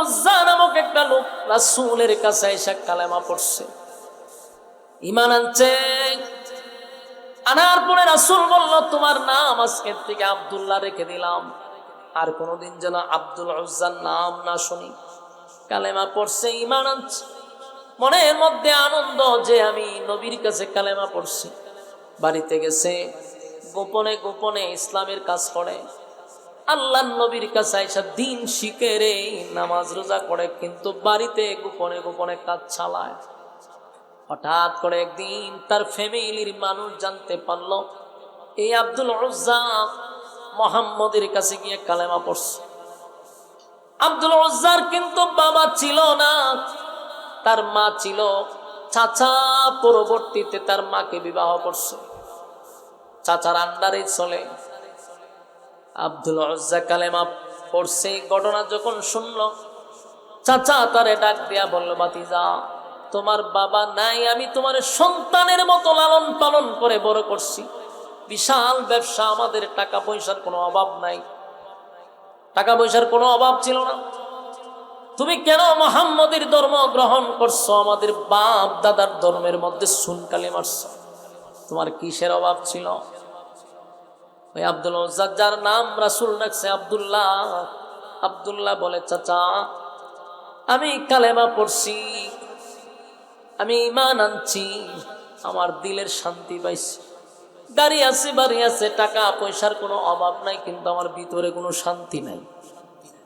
উজ্জা নামক একটা লোক রাসূলের কাছে এসে কালেমা পড়ছে, ঈমান আনছে। আনার পরে রাসূল বলল, তোমার নাম আজকের থেকে আব্দুল্লাহ রেখে দিলাম, আর কোনোদিন যেন আব্দুল উজ্জার নাম না শুনি। কালেমা পড়ছে, ঈমান আনছে, মনের মধ্যে আনন্দ যে আমি নবীর কাছে কালেমা পড়ছি। বাড়িতে গেছে, গোপনে গোপনে ইসলামের কাজ করে, আল্লাহর নবীর কাছে আইসা দিন শিখে রে, নামাজ রোজা করে, কিন্তু বাড়িতে গোপনে গোপনে কাজ চালায়। হঠাৎ করে একদিন তার ফ্যামিলির মানুষ জানতে পারল এই আব্দুল উজ্জা মুহাম্মদের কাছে গিয়ে কালেমা পড়ছে। আব্দুল উজ্জার কিন্তু বাবা ছিল না, তার মা ছিল। চাচা পরবর্তীতে তার মাকে বিবাহ করছে, চাচার আন্ডারে চলে। আব্দুল উজ্জা কালেমা পড়ছে, ঘটনা যখন শুনল, চাচা তারে ডাক দিয়া বলল, ভাতিজা তোমার বাবা নাই, আমি তোমার সন্তানের মতো লালন পালন করে বড় করছি, বিশাল ব্যবসা, আমাদের টাকা পয়সার কোনো অভাব নাই, টাকা পয়সার কোনো অভাব ছিল না, তুমি কেন মুহাম্মদের ধর্ম গ্রহণ করছো, আমাদের বাপ দাদার ধর্মের মধ্যে সুনকালি মারছো, তোমার কিসের অভাব ছিল? ওই আব্দুল উজ্জা যার নাম রাসূল রাখছে আব্দুল্লাহ, আব্দুল্লাহ বলে, চাচা আমি কালেমা পড়ছি, আমি ঈমান আনছি, আমার দিলের শান্তি পাইছি, গাড়ি আছে বাড়ি আছে, টাকা পয়সার কোনো অভাব নাই, কিন্তু আমার ভিতরে কোনো শান্তি নাই।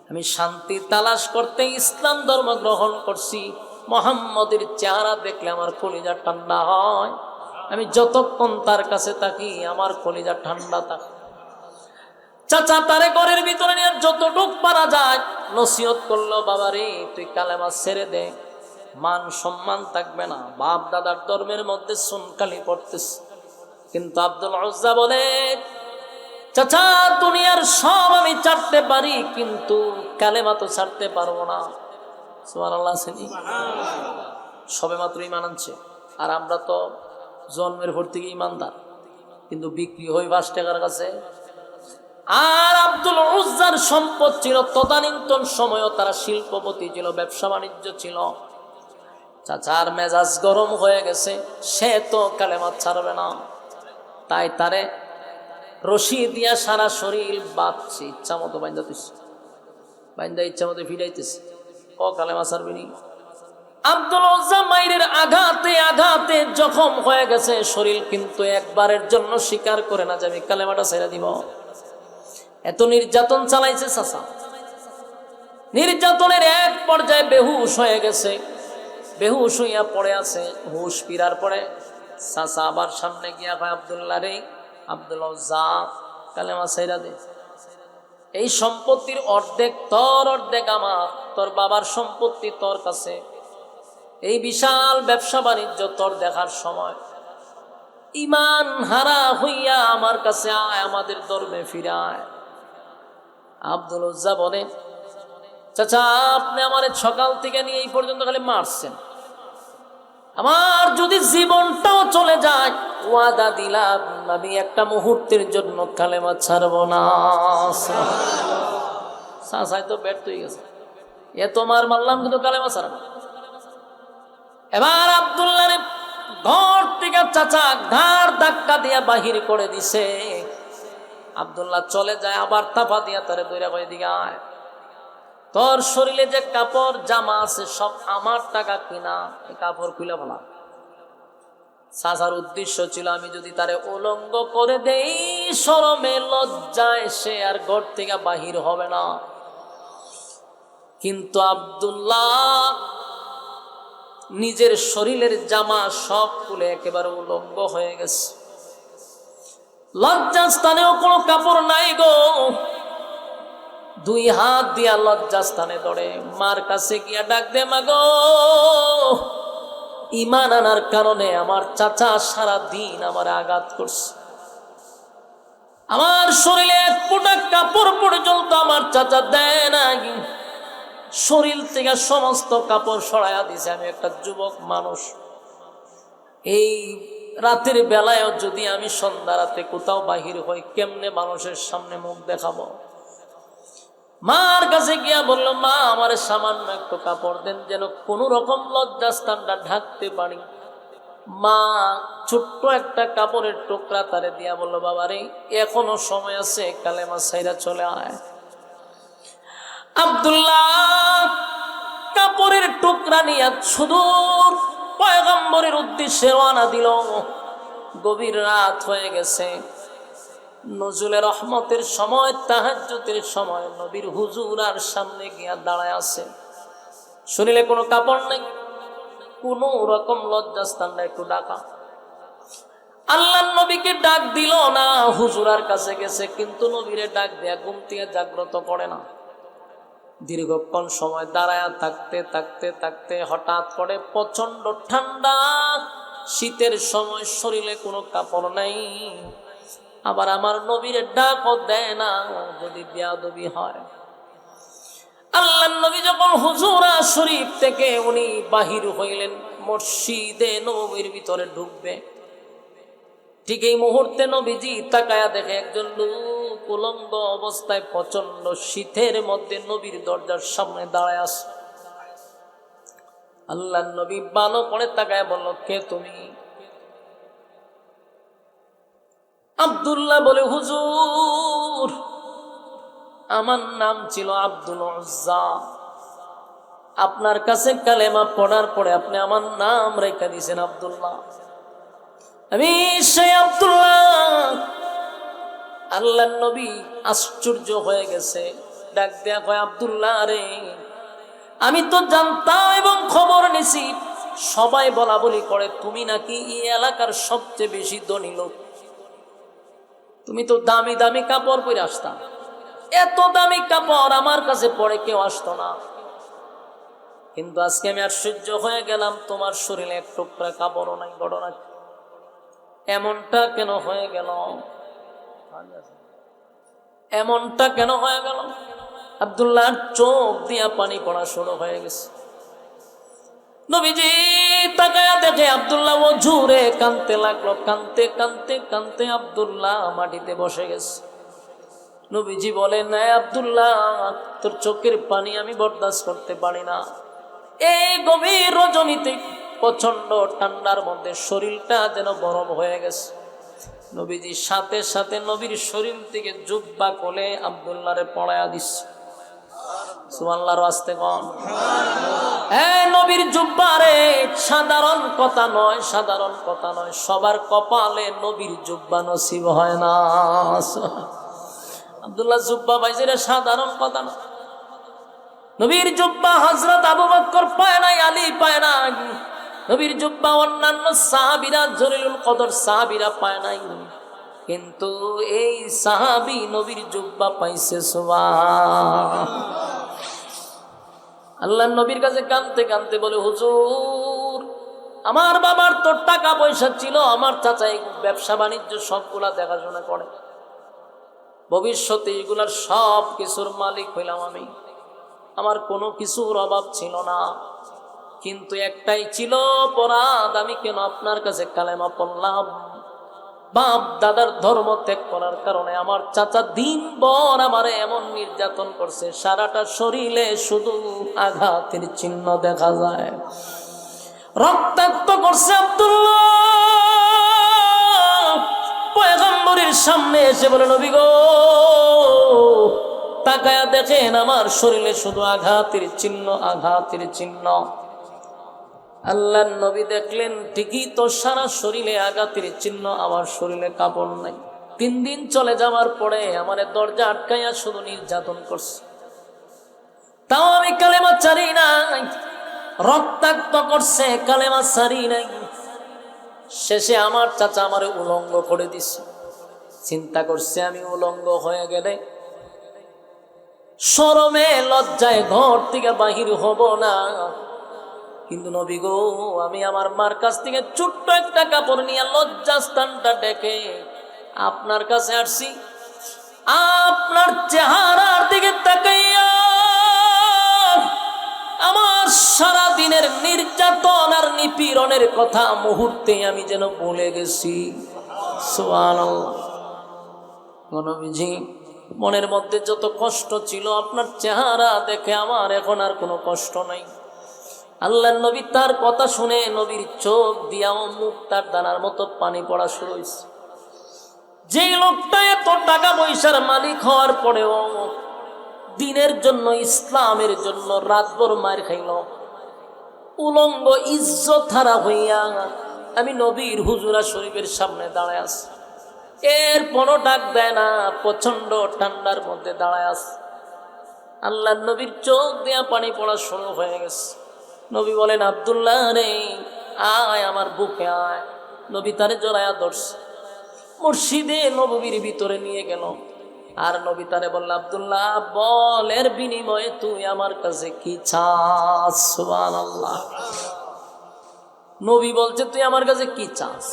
আমি শান্তি তালাশ করতে ইসলাম ধর্ম গ্রহণ করছি। মুহাম্মদের চেহারা দেখলে আমার কলিজা ঠান্ডা হয়, আমি যতক্ষণ তার কাছে থাকি আমার কলিজা ঠান্ডা থাকে। চাচা তারে ঘরের ভিতরে নিয়ে যতটুক পারা যায় নসিহত করলো, বাবা রে তুই কালেমা ছেড়ে দে, মান সম্মান থাকবে না, বাপ দাদার ধর্মের মধ্যে সুনকালি পড়তেছ। কিন্তু আব্দুল উজ্জা বলে, চাচা দুনিয়ার সব আমি ছাড়তে পারি, কিন্তু কালেমা তো ছাড়তে পারবো না। সুবহানাল্লাহ। সবে মাত্র ঈমান আনছে, আর আমরা তো জন্মের পর থেকে ঈমানদার, কিন্তু বিক্রি হই 5 টাকার কাছে। আর আব্দুল উজ্জার সম্পদ ছিল, তদানীন্তন সময়ও তারা শিল্পপতি ছিল, ব্যবসা বাণিজ্য ছিল। চাচার মেজাজ গরম হয়ে গেছে, সে তো কালেমা ছাড়বে না, তাই তারে রশি দিয়া সারা শরীর বাঁধছে, ইচ্ছা মতো বাইন্দাতেছে, বাইন্দা ইচ্ছা মতো ফিরাইতেছে, ও কালেমা ছাড়বেনি। আব্দুল উজ্জা মাইরের আঘাতে আঘাতে জখম হয়ে গেছে শরীর, কিন্তু একবারের জন্য স্বীকার করে না যে আমি কালেমাটা ছেড়ে দিব। এত নির্যাতন চালাইছে চাচা, নির্যাতনের এক পর্যায়ে বেহুশ হয়ে গেছে, বেহুশ হইয়া পড়ে আছে। হুশ ফিরার পরে চাচা আবার সামনে গিয়া কয়, আব্দুল্লাহ রে, আব্দুল উজ্জা কালেমা ছেড়ে দে, এই সম্পত্তির অর্ধেক তোর, অর্ধেক আমার, তোর বাবার সম্পত্তি তোর কাছে, এই বিশাল ব্যবসা বাণিজ্য তোর দেখার সময়, ঈমান হারা হইয়া আমার কাছে আয়, আমাদের ধর্মে ফিরায়। আব্দুল উজ্জা বলে, চাচা আপনি আমার সকাল থেকে নিয়ে এই পর্যন্ত খালি মারছেন, আমার যদি জীবনটাও চলে যায় ওয়াদা দিলাম আমি একটা মুহূর্তের জন্য কালেমা ছাড়ব না। চাচাই তো ব্যর্থ হয়ে গেছে, এ তোমার মারলাম কিন্তু কালেমা ছাড়ব না। এবার আব্দুল্লাহ ঘর থেকে চাচা ঘাড় ধাক্কা দিয়া বাহির করে দিছে। আব্দুল্লাহ চলে যায়, আবার তাফা দিয়া তারে দইরা কই, দিকে আয়, তোর শরীরে যে কাপড় জামা আছে সব আমার টাকা কিনা, এই কাপড় খুলে ফেলা। চাচার উদ্দেশ্য ছিল আমি যদি তারে উলঙ্গ করে দেই, শরমে লজ্জায় সে আর ঘর থেকে বাহির হবে না। কিন্তু আব্দুল্লাহ নিজের শরীরের জামা সব খুলে একেবারে উলঙ্গ হয়ে গেছে, লজ্জাস্থানেও কোনো কাপড় নাই গো। 2 হাত দিয়া লজ্জাস্থানে ধরে মার কাছে গিয়া ডাক দে, মা গো, ঈমান আনার কারণে আমার চাচা সারা দিন আমার আঘাত করছে, আমার শরীরে এক ফোঁটা কাপড় পর্যন্ত আমার চাচা দেয় নাই, শরীর থেকে সমস্ত কাপড় সরাইয়া দিছে। আমি একটা যুবক মানুষ, এই রাতের বেলায়ও যদি আমি সন্ধ্যা রাতে কোথাও বাহির হই, কেমনে মানুষের সামনে মুখ দেখাবো? মার কাছে গিয়া বলল, মা আমার সামান্য একটু কাপড় দেন, যেন কোনো রকম লজ্জাস্থানটা ঢাকতে পারি। মা ছোট্ট একটা কাপড়ের টুকরা তারে দিয়া বলল, বাবা রে এখনো সময় আছে, কালেমা ছাইরা চলে আয়। আব্দুল্লাহ কাপড়ের টুকরা নিয়ে সুদূর পয়গম্বরের উদ্দেশ্যে রওনা দিল। গভীর রাত হয়ে গেছে, নজুলে রহমতের সময়, তাহাজ্জুদের সময়। নবীর হুজুর আর সামনে গিয়া দাঁড়ায় আছে, শরীরে কোনো কাপড় নেই, কোন রকম লজ্জাস্থানটা একটু ঢাকা। আল্লাহ নবীকে ডাক দিল না, হুজুরার কাছে গেছে, কিন্তু নবীরে ডাক দেয়া ঘুম থেকে জাগ্রত করে না। দীর্ঘক্ষণ সময় দাঁড়ায়া থাকতে থাকতে থাকতে হঠাৎ করে প্রচন্ড ঠান্ডা, শীতের সময়, শরীরে কোনো কাপড় নাই, আবার আমার নবীরে ডাকও দেয় না, যদি বেয়াদবি হয়। আল্লাহ নবী যখন হুজুরা শরীফ থেকে উনি বাহির হইলেন, মসজিদে নববীর ভিতরে ঢুকবে, ঠিক এই মুহূর্তে নবীজি তাকায়া দেখে একজন লোক উলঙ্গ অবস্থায় প্রচন্ড শীতের মধ্যে নবীর দরজার সামনে দাঁড়ায় আছে। আল্লাহ নবী ভালো করে তাকায় বলল, কে তুমি? আব্দুল্লাহ বলে, হুজুর আমার নাম ছিল আব্দুল উজ্জা, আপনার কাছে কালেমা পড়ার পরে আপনি আমার নাম রেখে দিয়েছেন আব্দুল্লাহ। আমি সেই আব্দুল্লাহ। আল্লাহ নবী আশ্চর্য হয়ে গেছে, ডাক দেয়া কয়, আব্দুল্লাহ রে, আমি তো জানতাম এবং খবর নিছি, সবাই বলা বলি করে তুমি নাকি এই এলাকার সবচেয়ে বেশি ধনী লোক। তুমি তো দামি দামি কাপড় পরে আসতা, এত দামি কাপড় আমার কাছে পরে কেউ আসতো না, কিন্তু আজকে আমি আশ্চর্য হয়ে গেলাম, তোমার শরীরে এক টুকরা কাপড়ও নাই। ঘটনা এমনটা কেন হয়ে গেল? এমনটা কেন হয়ে গেল? আব্দুল্লাহর চোখ দিয়া পানি পড়া শুরু হয়ে গেছে। নবীজি তাকায়া দেখে আব্দুল্লাহ ওজুরে কাঁদতে লাগলো, কাঁদতে কাঁদতে কাঁদতে আব্দুল্লাহ মাটিতে বসে গেছে। নবীজি বলেন, না আব্দুল্লাহ, তোর চোখের পানি আমি বরদাস্ত করতে পারি না। এই গভীর রজনীতে প্রচন্ড ঠান্ডার মধ্যে শরীরটা যেন গরম হয়ে গেছে। নবীজি সাথে সাথে নবীর শরীর থেকে জুব্বা কোলে আব্দুল্লাহরে পড়ায়া দিচ্ছে। সুবহানাল্লাহর আস্তে কোন, হ্যাঁ নবীর জুব্বা রে, সাধারণ কথা নয়, সাধারণ কথা নয়, সবার কপালে নবীর জুব্বা নসিব হয় না। আব্দুল্লাহ জুব্বা পাইছে, এটা সাধারণ কথা না। নবীর জুব্বা হযরত আবু বকর পায় নাই, আলী পায় নাই। নবীর জুব্বা অন্যান্য সাহাবীরা, জলিলুল কদর সাহাবীরা পায় নাই, কিন্তু এই সাহাবী নবীর জুব্বা পাইছে। সুবহান আল্লাহ নবীর কাছে কাঁদতে কাঁদতে বলে, হুজুর আমার বাবার তো টাকা পয়সা ছিল, আমার চাচা এই ব্যবসা বাণিজ্য সবগুলা দেখাশোনা করে, ভবিষ্যতে এগুলার সব কিছুর মালিক হইলাম আমি, আমার কোনো কিছুর অভাব ছিল না, কিন্তু একটাই ছিল অপরাধ, আমি কেন আপনার কাছে কালেমা পড়লাম? বাপ দাদার ধর্ম ত্যাগ করার কারণে আমার চাচা দিনভর আমারে এমন নির্যাতন করছে, সারাটা শরীরে শুধু আঘাতের চিহ্ন দেখা যায়, রক্তাক্ত করছে। আব্দুল্লাহ পয়গম্বরের সামনে এসে বলে, নবী গো তাকায়া দেখেন, আমার শরীরে শুধু আঘাতের চিহ্ন, আঘাতের চিহ্ন। আল্লাহ নবী দেখলেন, ঠিকই তো, সারা শরীরে আঘাতের চিহ্ন, আমার শরীরে কাপড় নাই। 3 দিন চলে যাওয়ার পরে আমার দরজা আটকাইয়া শুধু নির্যাতন করছে, তাও আমি কালেমা ছাড়ি নাই। রক্তাক্ত করছে, কালেমা ছাড়ি নাই। শেষে আমার চাচা আমারে উলঙ্গ করে দিছে। চিন্তা করছে, আমি উলঙ্গ হয়ে গেলে শরমে লজ্জায় ঘর থেকে বাহির হব না, কিন্তু নবী গো আমি আমার মার কাছ থেকে ছোট্ট একটা কাপড় নিয়ে লজ্জাস্থানটা ডেকে আপনার কাছে আসছি। আপনার চেহারার দিকে তাকাইয়া আমার সারা দিনের নির্যাতন আর নিপীড়নের কথা মুহূর্তে আমি যেন ভুলে গেছি। সুবহানাল্লাহ। নবীজি মনের মধ্যে যত কষ্ট ছিল আপনার চেহারা দেখে আমার এখন আর কোনো কষ্ট নাই। আল্লাহর নবী তার কথা শুনে নবীর চোখ দিয়াও মুখ তার দানার মতো পানি পড়া শুরু হয়েছে। যে লোকটা এত টাকা পয়সার মালিক হওয়ার পরেও দিনের জন্য, ইসলামের জন্য রাতভর মার খাইল, উলঙ্গ ইজ্জত হারা হইয়া আমি নবীর হুজুরা শরীফের সামনে দাঁড়ায় আছি, এরপরও ডাক দেয় না, প্রচন্ড ঠান্ডার মধ্যে দাঁড়ায় আছে। আল্লাহ নবীর চোখ দিয়া পানি পড়া শুরু হয়ে গেছে। নবী বলেন, আব্দুল্লাহ রে আয় আমার বুকে আয়। নবী তারে জড়ায়া ধরছে, মসজিদে নববীর ভিতরে নিয়ে গেল। আর নবী তারে বলল, আব্দুল্লাহ বল, এর বিনিময়ে তুই আমার কাছে কি চাস? সুবহানাল্লাহ। নবী বলছে, তুই আমার কাছে কি চাস?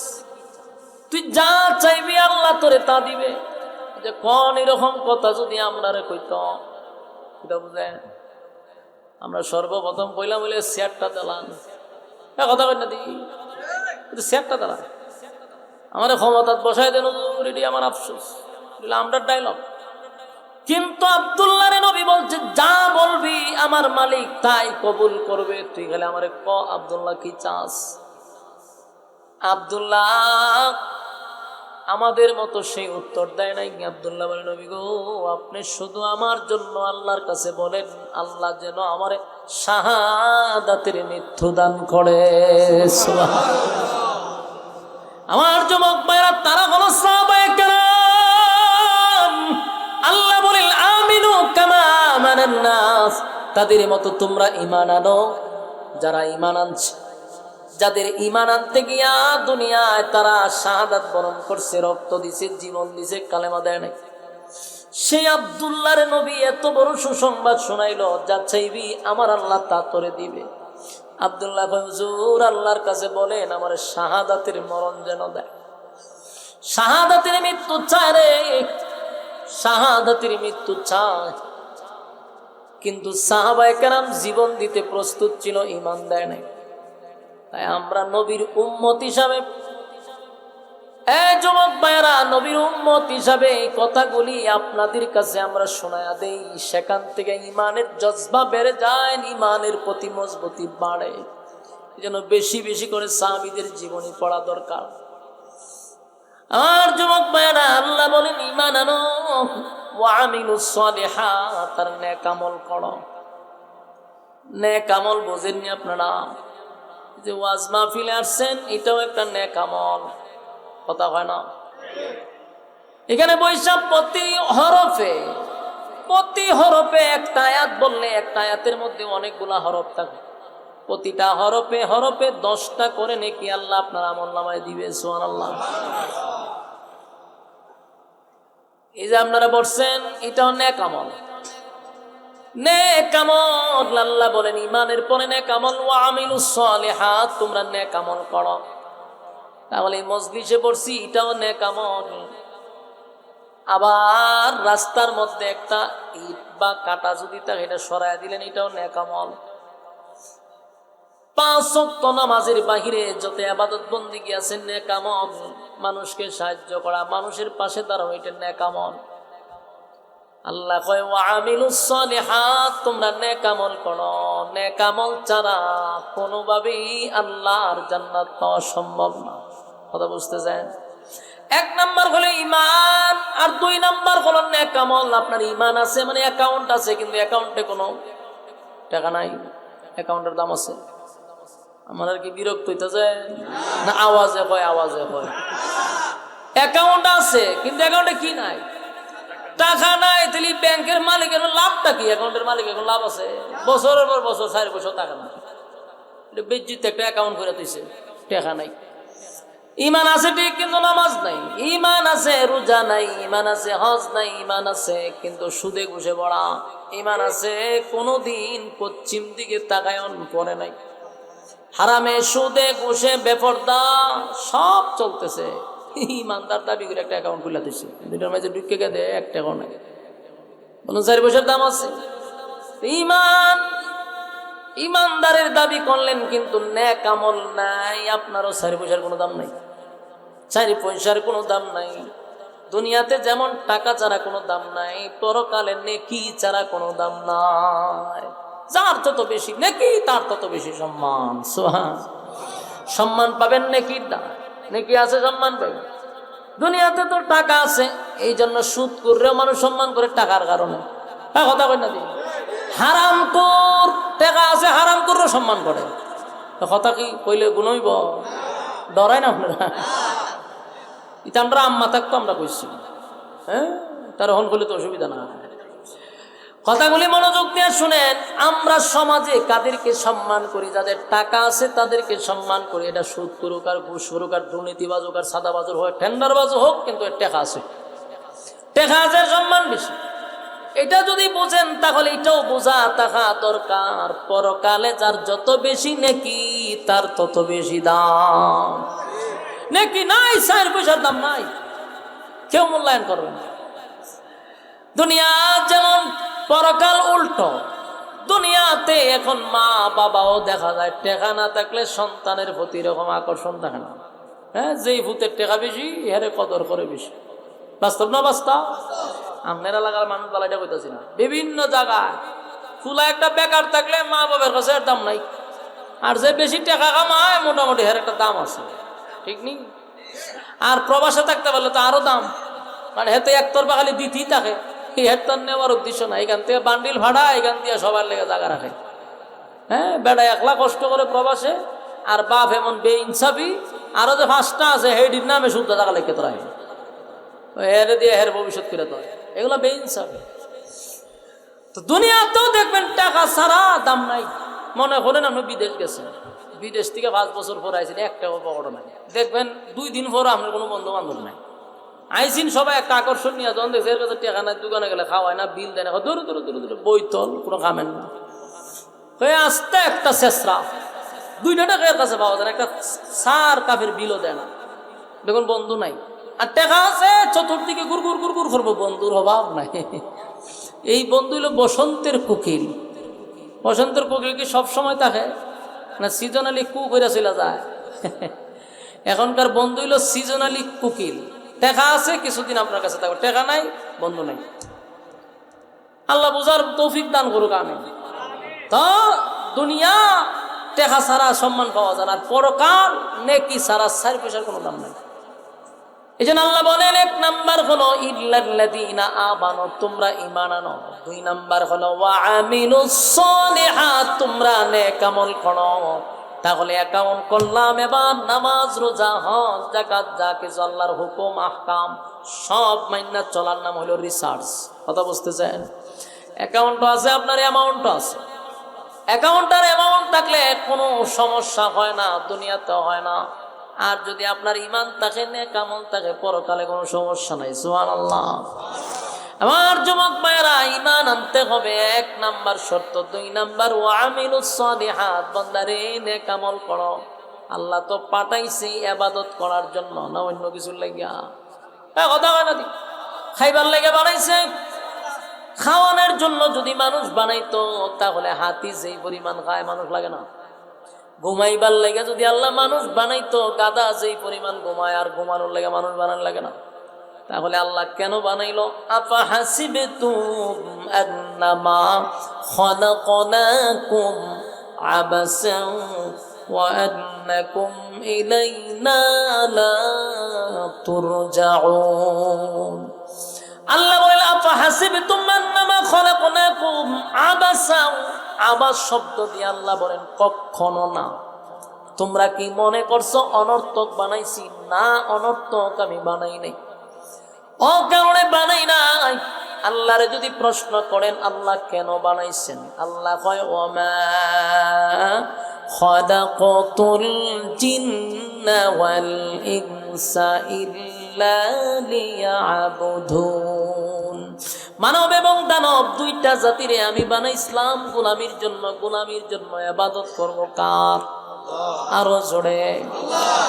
তুই যা চাইবি আল্লাহ তোরে তা দিবে। যে কোন এরকম কথা যদি আমরা রে কইত, এটা বুঝে আমরা সর্বপ্রথম কইলাম বলে শেয়ারটা দিলাম, কথা কই না দিই, শেয়ারটা দিলাম, আমার ক্ষমতা বসাই দেন রেডি, আমার আফসোস, আমরা ডায়লগ। কিন্তু আব্দুল্লাহ রে নবী বলছে, যা বলবি আমার মালিক তাই কবুল করবে, তুই খালি আমারে ক আব্দুল্লাহ কি চাস? আব্দুল্লাহ আমাদের মতো সেই উত্তর দেয় নাই। আব্দুল্লাহ বলে, নবী গো, আপনি শুধু আমার জন্য আল্লাহর কাছে বলেন, আল্লাহ যেন আমার শাহাদাতের মৃত্যু দান করে। আমার যুবক ভাইরা, তারা হলো সাহাবায়ে কেরাম। আল্লাহ বলেন, আমিনু কামা আমানান নাস, তাদের মতো তোমরা ঈমান আনো যারা ঈমান আনছে। যাদের ঈমান আনতে গিয়া দুনিয়ায় তারা শাহাদাত বরণ করছে, রক্ত দিছে, জীবন দিছে, কালেমা দেয় নাই, সেই আব্দুল্লাহর নবী এত বড় সুসংবাদ শোনাইলো, যা চাইবি আমার আল্লাহ তা তোরে দিবে। আব্দুল্লাহ হুজুর আল্লাহর কাছে বলেন আমার শাহাদাতের মরণ যেন দেয়, শাহাদাতের মৃত্যু চায় রে, শাহাদাতের মৃত্যু চায়। কিন্তু সাহাবায়ে কেরাম জীবন দিতে প্রস্তুত ছিল, ঈমান দেয় নাই। তাই আমরা নবীর উম্মত হিসাবে, যুবক ভাইয়েরা, নবীর উম্মত হিসাবে এই কথাগুলি আপনাদের কাছে আমরা শোনায়া দেই, সেখান থেকে ঈমানের জজবা বেড়ে যায়, ঈমানের প্রতি মজবুতি বাড়ে। এজন্য বেশি বেশি করে সাহাবীদের জীবনী পড়া দরকার। আর যুবক ভাইয়েরা, আল্লাহ বলেন ঈমান আনো ওয়া আমিলুস সালিহাত, আর নেক আমল করো। নেক আমল বোঝেননি আপনারা? যে ওয়াজ মাহফিলে আসছেন, এটাও একটা নেক আমল, কথা হয় না? এখানে বৈশাখ প্রতি হরফে একটা আয়াত বললে, একটা আয়াতের মধ্যে অনেকগুলা হরফ থাকে, প্রতিটা হরফে হরফে 10টা করে নেকি আল্লাহ আপনার আমলনামায় দিবে। সুবহানাল্লাহ। এই যে আপনারা বলছেন, এটাও নেক আমল। নেক আমল আল্লাহ বলেন ঈমানের পরে নেক আমল, ওয়া আমিলুস সালিহাত, তোমরা নেক আমল করো। তাহলে এই মজলিসে পড়ছি, এটাও নেক আমল। আবার রাস্তার মধ্যে একটা ইট বা কাঁটা যদি থাকে, এটা সরায় দিলেন, এটাও নেক আমল। 5 ওয়াক্ত নামাজের বাহিরে যত ইবাদত বন্দেগী আছে নেক আমল। মানুষকে সাহায্য করা, মানুষের পাশে দাঁড়ানো, এটা নেক আমল। আল্লাহ কয় ওয়া আমিলুস সালিহাত, তোমরা নেক আমল করো। নেক আমল ছাড়া কোনোভাবেই আল্লাহর জান্নাত পাওয়া সম্ভব না। কথা বুঝতেছেন? 1 নাম্বার হলো ঈমান, আর 2 নাম্বার হলো নেক আমল। আপনার ঈমান আছে মানে অ্যাকাউন্ট আছে, কিন্তু অ্যাকাউন্টে কোনো টাকা নাই। অ্যাকাউন্টের দাম আছে? আমার আর কি বিরক্ত হইতেছে না? আওয়াজে হয়, আওয়াজে হয়। অ্যাকাউন্ট আছে কিন্তু অ্যাকাউন্টে কি নাই? টাকা নাই। তাহলে ব্যাংকের মালিকের লাভটা কি? অ্যাকাউন্টের মালিকের কোনো লাভ আছে? বছরের পর বছর 4 বছর টাকা নাই, বেজ্জিত একটা অ্যাকাউন্ট করে দিছে, টাকা নাই। ঈমান আছে ঠিক, কিন্তু নামাজ নাই। ঈমান আছে, রোজা নাই। ঈমান আছে, হজ নাই। ঈমান আছে কিন্তু সুদে ঘুষে পড়া। ঈমান আছে, কোনোদিন পশ্চিম দিকে তাকায়ন করে নাই। হারামে, সুদে, ঘুষে, বেপরদা সব চলতেছে। ইমানদার দাবি করে একটা অ্যাকাউন্ট খুলে দিচ্ছে, দুইটার মাঝে ঢুকে গেছে, একটা অ্যাকাউন্ট নাই। বলুন 4 পয়সার দাম আছে? ইমানদারের দাবি করলেন, কিন্তু নেক আমল নাই। আপনারও 4 পয়সার কোনো দাম নাই, 4 পয়সার কোনো দাম নাই। দুনিয়াতে যেমন টাকা ছাড়া কোনো দাম নাই, পরকালে নেকি ছাড়া কোনো দাম নাই। যার তত বেশি নেকি তার তত বেশি সম্মান। সুবহান। সম্মান পাবেন নেকির দাম, নেকি আছে সম্মান পাবেন। দুনিয়াতে তো টাকা আছে, এই জন্য সুদ করলেও মানুষ সম্মান করে টাকার কারণে। কথা কই না দিন, হারাম কর টাকা আছে, হারাম করলেও সম্মান করে। কথা কি কইলে গুনইব? ডরাই না আপনারা? এটা আমরা আম্মা থাকতো আমরা কইছি, হ্যাঁ, তার হন করলে তো অসুবিধা না। কথাগুলি মনোযোগ দিয়ে শুনেন। আমরা সমাজে কাদেরকে সম্মান করি? যাদের টাকা আছে তাদেরকে সম্মান করি। এটা সুদ করুক আর ঘুষ করুক আর দুর্নীতিবাজ হোক আর সাদাবাজর হোক টেন্ডারবাজ হোক, কিন্তু এর টাকা আছে, টাকা আছে, সম্মান বেশি। এটা যদি বোঝেন তাহলে এটাও বোঝা থাকা দরকার, পরকালে যার যত বেশি নেকি তার তত বেশি দাম। নেকি নাই, 4 পয়সার দাম নাই, কেউ মূল্যায়ন করবে না। দুনিয়া যেমন, পরকাল উল্টো। দুনিয়াতে এখন মা বাবাও দেখা যায় টেকা না থাকলে সন্তানের প্রতি এরকম আকর্ষণ থাকে না। হ্যাঁ, যেই ভূতের টেকা বেশি হেরে কদর করে বেশি। বাস্তব না বাস্তব? আপনারা লাগার মানুষ বালাইটা কইতাছি না, বিভিন্ন জায়গায় ফুলা একটা বেকার থাকলে মা বাবার কাছে এর দাম নাই, আর যে বেশি টাকা কামায় মোটামুটি হের একটা দাম আছে, ঠিক নেই? আর প্রবাসে থাকতে পারলে তো আরো দাম, মানে হেতে একতরফা খালি দিতেই থাকে, হের তো নেওয়ার উদ্দেশ্য না। এখান থেকে বান্ডিল ভাড়া, এখান দিয়ে সবার লেগে জায়গা রাখে। হ্যাঁ, বেড়া একলা কষ্ট করে প্রবাসে, আর বাপ এমন বেইনসাফি, আরো যে 5টা আছে হেডির নামে শুদ্ধ টাকা লেগে তোরা হেরে দিয়ে হের ভবিষ্যৎ করে তোরা, এগুলো বেইনসাফি। তো দুনিয়াতেও দেখবেন টাকা ছাড়া দাম নাই। মনে করেন আপনি বিদেশ গেছেন, বিদেশ থেকে 5 বছর পর আইসেন, একটা পকড় নাই, দেখবেন 2 দিন পর আপনার কোনো বন্ধু বান্ধব নাই। আইসিন সবাই একটা আকর্ষণ নিয়ে, যখন দেখছে এর কাছে টাকা নাই, দোকানে গেলে খাওয়ায় না, বিল দেয় না, দূরে দূরে দূরে দূরে বইতল, কোনো কামেন না। আসতে একটা শেষরা 2টা টাকা এর কাছে পাওয়া যায় না, একটা সার কাফের বিলও দেয় না। দেখুন বন্ধু নাই, আর টাকা আছে চতুর্দিকে গুড় গুড় গুড় গুড় করবো, বন্ধুর অভাব নাই। এই বন্ধু হলো বসন্তের কোকিল। বসন্তের কোকিল কি সবসময় থাকে না? সিজনালি কু করে চলে যায়। এখনকার বন্ধু হলো সিজনালি কোকিল। টাকা আছে কিছুদিন আপনার কাছে থাকবে, টাকা নাই, বন্ধু নাই। আল্লাহ বুঝার তৌফিক দান করুক, আমিন। তো দুনিয়া টাকা ছাড়া সম্মান পাওয়া যায় না, আর পরকাল নেকি ছাড়া 4 পয়সার কোনো দাম নাই। এই জন্য আল্লাহ বলেন, 1 নাম্বার হলো ইল্লাল্লাযীনা আমানু, তোমরা ঈমান আনো। 2 নাম্বার হলো ওয়া আমিলুস সলিহাত, তোমরা নেক আমল করো। তাহলে অ্যাকাউন্ট করলাম, এবার নামাজ রোজা হজ যাকাত যা কিছু আল্লাহর হুকুম আহকাম সব মাইনা চলার নাম হলো রিসার্চ। কথা বুঝতেছেন? অ্যাকাউন্টও আছে, আপনার অ্যামাউন্টও আছে। অ্যাকাউন্ট আর অ্যামাউন্ট থাকলে কোনো সমস্যা হয় না, দুনিয়াতেও হয় না। আর যদি আপনার ঈমান থাকে, নেক আমল থাকে, পরকালে কোনো সমস্যা নাই। সুবহানাল্লাহ। আমার যুবক ভাইয়েরা, ঈমান আনতে হবে 1 নাম্বার শর্ত। 2 নাম্বার ওয়া আমিলুস সলিহাত, বান্দারে নেক আমল করো। আল্লাহ তো পাঠাইছে ইবাদত করার জন্য, না অন্য কিছুর লাগিয়া। কথা হয় না, খাইবার লেগে বানাইছে। খাওয়ানোর জন্য যদি মানুষ বানাইতো তাহলে হাতি যেই পরিমাণ খায় মানুষ লাগে না। ঘুমাইবার লেগে যদি আল্লাহ মানুষ বানাইতো, গাদা যেই পরিমাণ ঘুমায় আর ঘুমানোর লেগে মানুষ বানান লাগে না। তাহলে আল্লাহ কেন বানাইলো? আফা হাসিবতুম আন্নামা খালাকনাকুম আবাসান ওয়া আন্নাকুম ইলাইনা লা তুরজাউন। আল্লাহ বলেন, আফা হাসিবতুম আন্নামা খালাকনাকুম আবাসান, আবাস শব্দ দিয়ে আল্লাহ বলেন কখনো না। তোমরা কি মনে করছো অনর্থক বানাইছি? না, অনর্থক আমি বানাই নাই, অকারণে বানাই নাই। আল্লাহরে যদি প্রশ্ন করেন আল্লাহ কেন বানাইছেন, আল্লাহ কয় ওয়ামা খালাকাতুল জিন্না ওয়াল ইনসা ইল্লা লিয়াবুদুন। মানব এবং দানব 2টা জাতিরে আমি বানাইছিলাম গোলামির জন্য, গোলামির জন্য ইবাদত করব কার? আরো জোরে,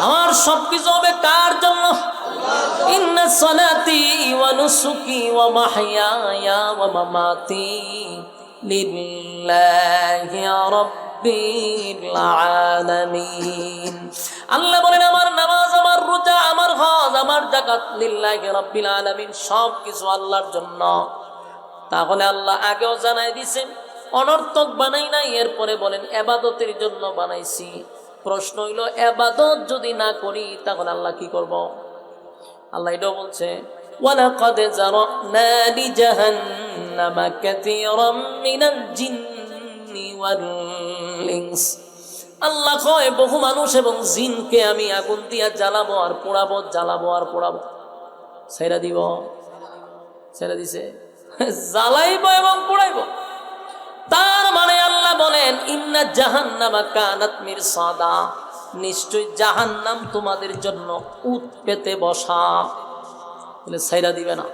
আমার সবকিছু হবে কার জন্য? ইন্না সালাতি ওয়া নুসুকি ওয়া মাহইয়ায়া ওয়া মামাতি লিল্লাহি রাব্বিল আলামিন। আল্লাহ বলেন, আমার নামাজ, আমার রোজা, আমার হজ, আমার যাকাত লিল্লাহি রাব্বিল আলামিন, সব কিছু আল্লাহর জন্য। তাহলে আল্লাহ আগেও জানাই দিয়েছেন, অনর্থক বানাই নাই। এরপরে বলেন ইবাদতের জন্য বানাইছি। প্রশ্ন হইল, ইবাদত যদি না করি তাহলে আল্লাহ কি করব? আল্লাহ এটাও বলছে, ওয়ালাকাদ যারানা লিজাহান্নামা কাসীরাম মিনাল জিন্নি ওয়াল ইনস। আল্লাহ কয়, বহু মানুষ এবং জিনকে আমি আগুন দিয়া জ্বালাবো আর পোড়াবো, জ্বালাবো আর পোড়াবো। ছেড়ে দিব, ছেড়ে দিছে, জ্বালাইব এবং পোড়াইব। তার মানে আল্লাহ বলেন, ইন্না জাহান্নামা কানাত মিরসাদা, নিশ্চয় জাহান্নাম তোমাদের জন্য উত পেতে বসা। বলে ছেড়ে দিবে না।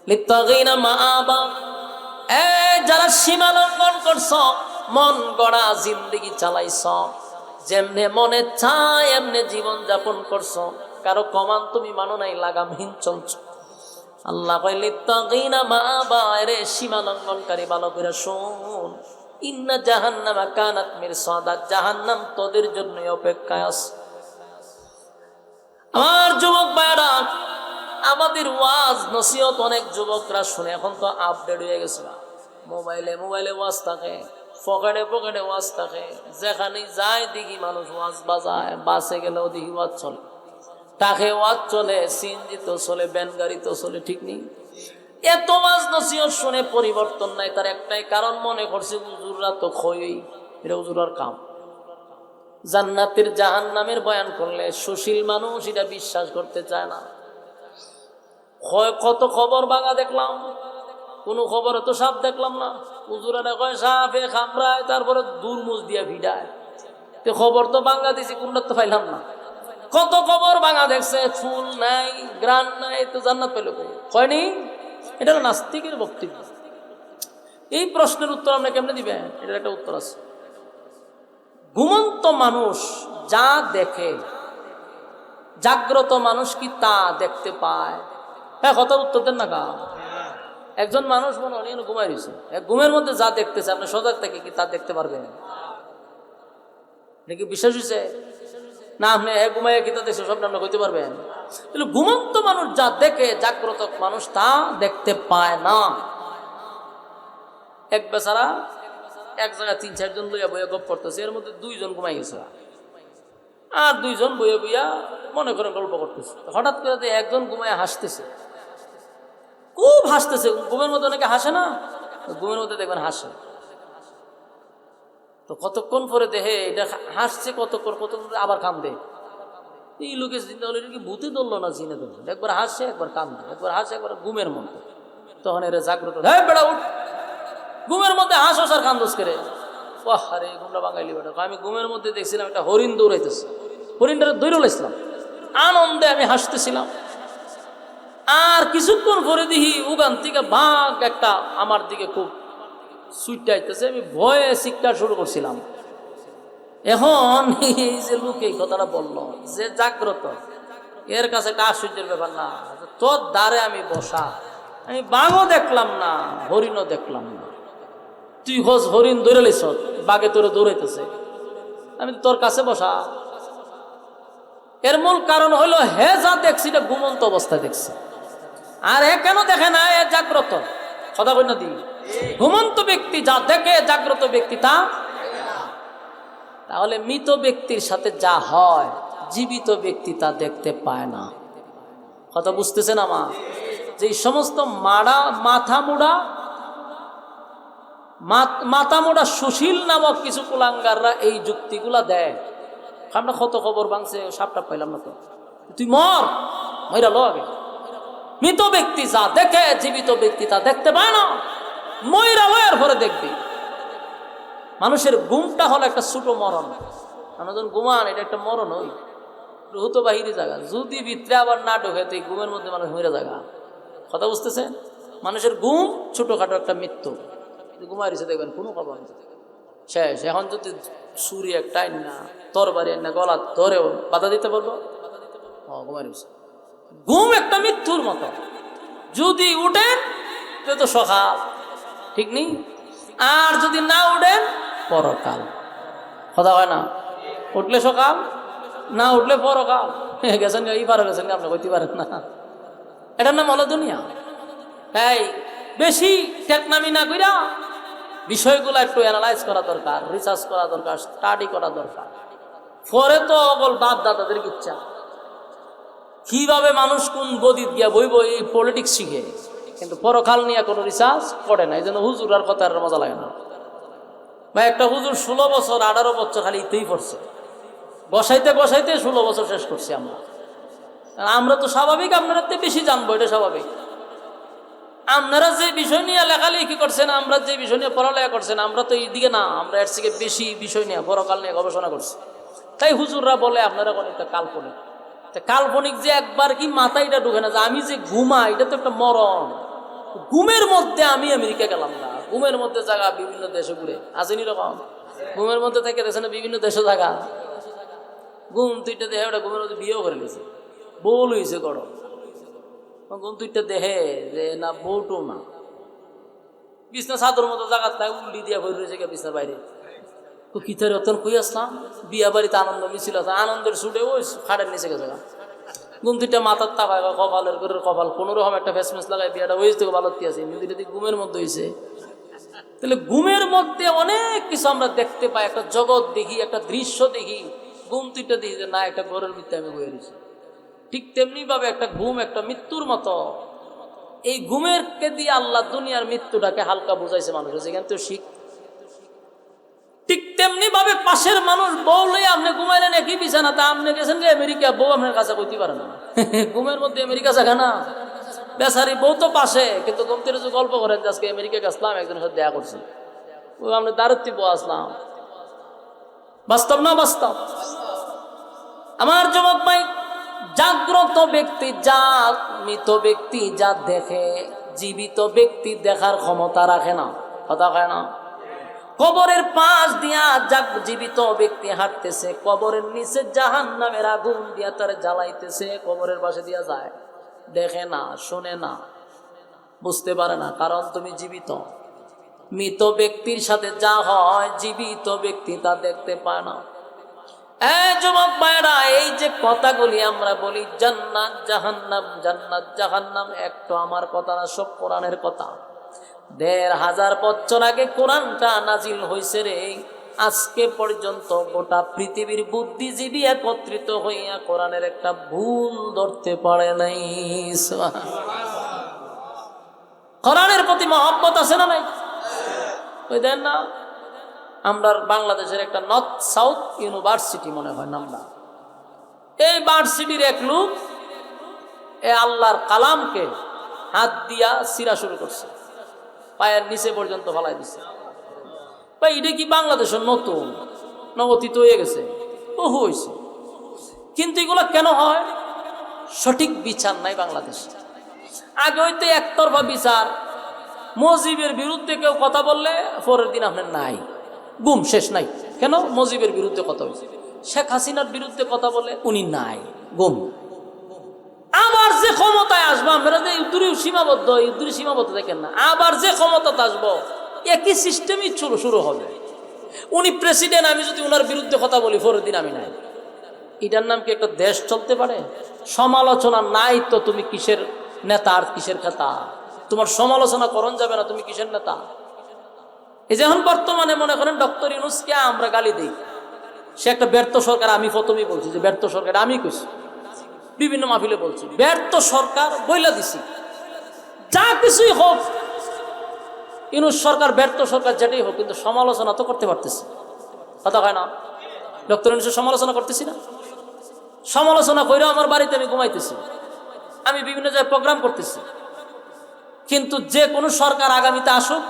লিত্তাগিনা মাআবা, যারা সীমা লঙ্ঘন করছ, মন গড়া জিন্দেগি চালাইছ, যেমনে মনে চায় এমনে জীবন যাপন করছ, কারো কমান তুমি মানো নাই, লাগামহীন চলছ। আল্লাহ কয় লিত্তাগিনা মাআবা, রে সীমা লঙ্ঘনকারী ভালো করে শোন, ইন্না জাহান্নামা কানাত মিরসাদা, জাহান্নাম তোদের জন্য অপেক্ষায় আছে। আমার যুবক ভাইরা, আমাদের ওয়াজ নসিহত অনেক যুবকরা শুনে, এখন তো আপডেট হয়ে গেছে না, মোবাইলে মোবাইলে ওয়াজ থাকে, পকেটে পকেটে ওয়াজ থাকে, যেখানে যায় দেখি মানুষ ওয়াজ বাজায়, বাসে গেলেও দেখি ওয়াজ চলে, টাকে ওয়াজ চলে, সিএনজি তো চলে, ভ্যান গাড়ি তো চলে, ঠিক নেই। এত ওয়াজ নসিহত শুনে পরিবর্তন নাই। তার একটাই কারণ, মনে করছে হুজুররা তো খয়ই, এটা হুজুরার কাম। জান্নাতের জাহান্নামের বয়ান করলে সুশীল মানুষ এটা বিশ্বাস করতে চায় না। কত খবর ভাঙা দেখলাম, কোনো খবর তো সাপ দেখলাম না। হুজুরারা কয় সাপে খামড়ায়, তারপরে দুর্মুজ দিয়া ভিড়ায়। তো খবর তো ভাঙা দিছি, কোনটা তো পাইলাম না। কত খবর ভাঙা দেখছে, ফুল নাই, গ্রান নাই, তো জান্নাত পেল হয়নি। এটা হলো নাস্তিকের বক্তব্য। এই প্রশ্নের উত্তর আপনি কেমনে দিবেন? এটার একটা উত্তর আছে। ঘুমন্ত মানুষ যা দেখে, জাগ্রত মানুষ কি তা দেখতে পায়? হ্যাঁ, কথার উত্তর দেন না কা। একজন মানুষ মনে হয় ঘুমাই রয়েছে, ঘুমের মধ্যে যা দেখতেছে, আপনি সজাগ থেকে কি তা দেখতে পারবেন? নাকি বিশ্বাস হয়েছে না? আপনি ঘুমাইয়া কি তা দেখছে সব আপনি কইতে পারবেন? তাহলে ঘুমন্ত মানুষ যা দেখে, জাগ্রত মানুষ তা দেখতে পায় না। এক বেচারা এক জায়গায় 3-4 জন বইয়া বইয়া গপ করতেছে, এর মধ্যে 2 জন ঘুমাই গেছে, আর 2 জন বইয়া বইয়া মনে করেন গল্প করতেছে। হঠাৎ করে একজন ঘুমায় হাসতেছে, খুব হাসতেছে। ঘুমের মধ্যে অনেকে হাসে না, ঘুমের মধ্যে দেখবেন হাসে। তো কতক্ষণ পরে দেখে এটা হাসছে, কতক্ষণ আবার কান্দে। এই লোকের চিন্তা হলো, এটা কি ভূতে ধরলো না জিনে ধরলো? একবার হাসছে, একবার কান্দে, একবার হাসে, একবার ঘুমের মধ্যে। তখন এরা জাগ্রত, হ্যাঁ বেড়া উঠ, ঘুমের মধ্যে হাসো আর কান্দোস করে। আরে গুন্ডা বাঙালি বেটা, আমি ঘুমের মধ্যে দেখছিলাম একটা হরিণ দৌড়াইতেছে, হরিণটা দৌড়ে লাইছিলাম, আনন্দে আমি হাসতেছিলাম। আর কিছুক্ষণ পরে দেখি উগান থেকে বাঘ একটা আমার দিকে খুব সুইটটা আইতেছে, আমি ভয়ে চিৎকার শুরু করছিলাম। এখন এই যে লোক এই কথাটা বললো, যে জাগ্রত, এর কাছে একটা আশ্চর্যের ব্যাপার না, তোর দ্বারে আমি বসা, আমি বাঘও দেখলাম না, হরিণও দেখলাম না, তুই খোঁজ হরিণ দৌড়ে লাইছ, বাঘে তোরে দৌড়াইতেছে, আমি তোর কাছে বসা। এর মূল কারণ হলো, হে যা দেখছি এটা ঘুমন্ত অবস্থায় দেখছি, আর এ কেন দেখে না? এ জাগ্রত। কথা কই না দি? ঘুমন্ত ব্যক্তি যা দেখে, জাগ্রত ব্যক্তি তা। তাহলে মৃত ব্যক্তির সাথে যা হয়, জীবিত ব্যক্তি তা দেখতে পায় না। কথা বুঝতেছেন আমার? যে সমস্ত মাথা মোড়া সুশীল নামক কিছু কুলাঙ্গাররা এই যুক্তিগুলা দেয়, আমরা কত খবর ভাঙছে, সাপটা পাইলাম না তো, তুই মরা লো আগে। মৃত ব্যক্তি যা দেখে, জীবিত ব্যক্তি তা দেখতে পায় না। ময়রা লয়ের পরে দেখবি। মানুষের ঘুমটা হলো একটা ছোট মরণ। আমরা যখন ঘুমান, এটা একটা মরণ, ওই রুহ তো বাহিরে জায়গা, যদি ভিতরে আবার না ঢোকে তো এই ঘুমের মধ্যে মানুষ মরে জায়গা। কথা বুঝতেছেন? মানুষের ঘুম ছোটখাটো একটা মৃত্যু। ঘুমাইছে দেখবেন কোনো খবর নেই, শেষ। এখন যদি ছুরি একটা না, তরবারি না, গলা ধরেও বাধা দিতে পারবো? ঘুমাইছে। ঘুম একটা মৃত্যুর মতো, যদি উঠেন তো সকাল, ঠিক নেই? আর যদি না উঠেন পরকাল। কথা হয় না? উঠলে সকাল, না উঠলে পরকাল। গেছেন এই পারে গেছেন আপনি কইতে পারেন না, এটার নাম হলো দুনিয়া। তাই বেশি টেকনামি না কইরা বিষয়গুলো একটু অ্যানালাইজ করা দরকার, রিসার্চ করা দরকার, স্টাডি করা দরকার। পরে তো অবল বাপ দাদাদের ইচ্ছা কিভাবে মানুষ কোন গদিত গিয়া বইব এই পলিটিক্স শিখে, কিন্তু পরকাল নিয়ে কোনো রিসার্চ করে না। এই জন্য হুজুর আর কথা আর মজা লাগে না ভাই। একটা হুজুর 16 বছর 18 বছর খালি ইতেই পড়ছে, বসাইতে বসাইতে 16 বছর শেষ করছি আমরা। আমরা তো স্বাভাবিক আপনারা তো বেশি জানবো, এটা স্বাভাবিক। আপনারা যে বিষয় নিয়ে লেখালেখি করছেন, আমরা যে বিষয় নিয়ে পড়ালেখা করছেন, আমরা তো এইদিকে না, আমরা এর থেকে বেশি বিষয় নিয়ে পরকাল নিয়ে গবেষণা করছি। তাই হুজুররা বলে আপনারা অনেকটা কাল্পনিক। কাল্পনিক যে একবার কি মাথায় এটা ঢুকে না যে আমি যে ঘুমাই এটা তো একটা মরণ। ঘুমের মধ্যে আমি আমেরিকা গেলাম না, ঘুমের মধ্যে জায়গা বিভিন্ন দেশে ঘুরে আসেনি রকম। ঘুমের মধ্যে থেকে দেখেন বিভিন্ন দেশে জায়গা ঘুম তুইটা দেখে ওটা ঘুমের মধ্যে বিয়েও করে নিয়েছে, বউ লইছে গরম। ঘুম তুইটা দেখে যে না বউটো না, বিছনা চাদর মতো জায়গা তাই উল্লি দিয়া ভরে রয়েছে বিছনার বাইরে। তো কিতারে অতন কই আসলাম, বিয়া বাড়িতে আনন্দ মিছিল আছে, আনন্দের ছুটে ওই খাটের নিচে গেছে। ঘুম তুইটা মাথার তাকায় কপালের করে কপাল কোনো রকম একটা ফেসমেস লাগায় বিয়াটা হয়েছে থেকে ভালো আছে, যদি ঘুমের মধ্যে হয়েছে। তাহলে ঘুমের মধ্যে অনেক কিছু আমরা দেখতে পাই, একটা জগৎ দেখি, একটা দৃশ্য দেখি। ঘুম তুইটা দেখি যে না একটা ঘরের মধ্যে আমি বয়ে রয়েছি। ঠিক তেমনি ভাবে একটা ঘুম একটা মৃত্যুর মতো। এই ঘুমের কে দিয়ে আল্লাহ দুনিয়ার মৃত্যুটাকে হালকা বুঝাইছে মানুষের, যেখান থেকে শিখ। ঠিক তেমনি ভাবে পাশের মানুষ বউ লই আপনি ঘুমাইলেন একই বিছানাতে, আপনি গেছেন যে আমেরিকা, বউ আপনার কাছে কইতে পারে না। ঘুমের মধ্যে আমেরিকা জায়গা না, বেচারি বউ তো পাশে, কিন্তু ঘুম থেকে গল্প করেন যে আজকে আমেরিকা গেছিলাম, একজনের সাথে দেখা করছি, ও আপনি দারুত্ব বউ আসলাম। বাস্তব না বাস্তব? আমার যুবক ভাই, জাগ্রত ব্যক্তি যা, মৃত ব্যক্তি যা দেখে, জীবিত ব্যক্তি দেখার ক্ষমতা রাখে না, কথা কয় না। কবরের পাশ দিয়া জীবিত ব্যক্তি হাঁটতেছে, কবরের নিচে জাহান্নামের আগুন দিয়া তার জ্বালাইতেছে, কবরের পাশে দিয়া যায়, দেখে না, শোনে না, বুঝতে পারে না, কারণ তুমি জীবিত। মৃত ব্যক্তির সাথে যা হয় জীবিত ব্যক্তি তা দেখতে পায় না। যুবক ভাইরা, এই যে কথাগুলি আমরা বলি জান্নাত জাহান্নাম, জান্নাত জাহান্নাম, একটু আমার কথা না, সব কোরআনের কথা। ১৫০০ বছর আগে কোরআনটা নাজিল হয়েছে রে। আজকে পর্যন্ত গোটা পৃথিবীর বুদ্ধিজীবী একত্রিত হইয়া কোরআনের একটা ভুল ধরতে পারে নাই। কোরআনের প্রতি মহব্বত আছে না নাই? ওই দেন না, আমরা বাংলাদেশের একটা নর্থ সাউথ ইউনিভার্সিটি মনে হয় নামটা, এই ভার্সিটির এক লোক এ আল্লাহর কালামকে হাত দিয়া সিরা শুরু করছে, পায়ের নিচে পর্যন্ত ফেলাই দিছে। ভাই এটা কি বাংলাদেশের নতুন নবতীত হয়ে গেছে, বহু হয়েছে, কিন্তু এগুলো কেন হয়? সঠিক বিচার নাই বাংলাদেশে। আগে হইতে একতরফা বিচার, মজিবের বিরুদ্ধে কেউ কথা বললে পরের দিন আপনার নাই, গুম, শেষ নাই। কেন? মজিবের বিরুদ্ধে কথা বলছে। শেখ হাসিনার বিরুদ্ধে কথা বলে উনি নাই, গুম। আবার যে ক্ষমতায় আসবো, আমরা যে ইউদ্দুরিও সীমাবদ্ধ, ইউদ্দুরি সীমাবদ্ধ দেখেন না, আবার যে ক্ষমতাতে আসবো একই সিস্টেমই শুরু হবে। উনি প্রেসিডেন্ট, আমি যদি ওনার বিরুদ্ধে কথা বলি পরের দিন আমি নাই। এটার নাম কি একটা দেশ চলতে পারে? সমালোচনা নাই তো তুমি কিসের নেতা আর কিসের খেতা? তোমার সমালোচনা করণ যাবে না, তুমি কিসের নেতা? এই যেমন বর্তমানে মনে করেন ডক্টর ইউনূসকে আমরা গালি দিই, সে একটা ব্যর্থ সরকার। আমি প্রথমেই বলছি যে ব্যর্থ সরকার, আমি কইছি, বিভিন্ন মাহফিলে বলছি ব্যর্থ সরকার বইলা দিছি। যা কিছুই হোক, ইউনূস সরকার ব্যর্থ সরকার যেটাই হোক, কিন্তু সমালোচনা তো করতে পারতেছি, কথা হয় না? ডক্টর ইউনূসের সমালোচনা করতেছি না? সমালোচনা কইরা আমার বাড়িতে আমি ঘুমাইতেছি, আমি বিভিন্ন জায়গায় প্রোগ্রাম করতেছি, কিন্তু যে কোনো সরকার আগামীতে আসুক,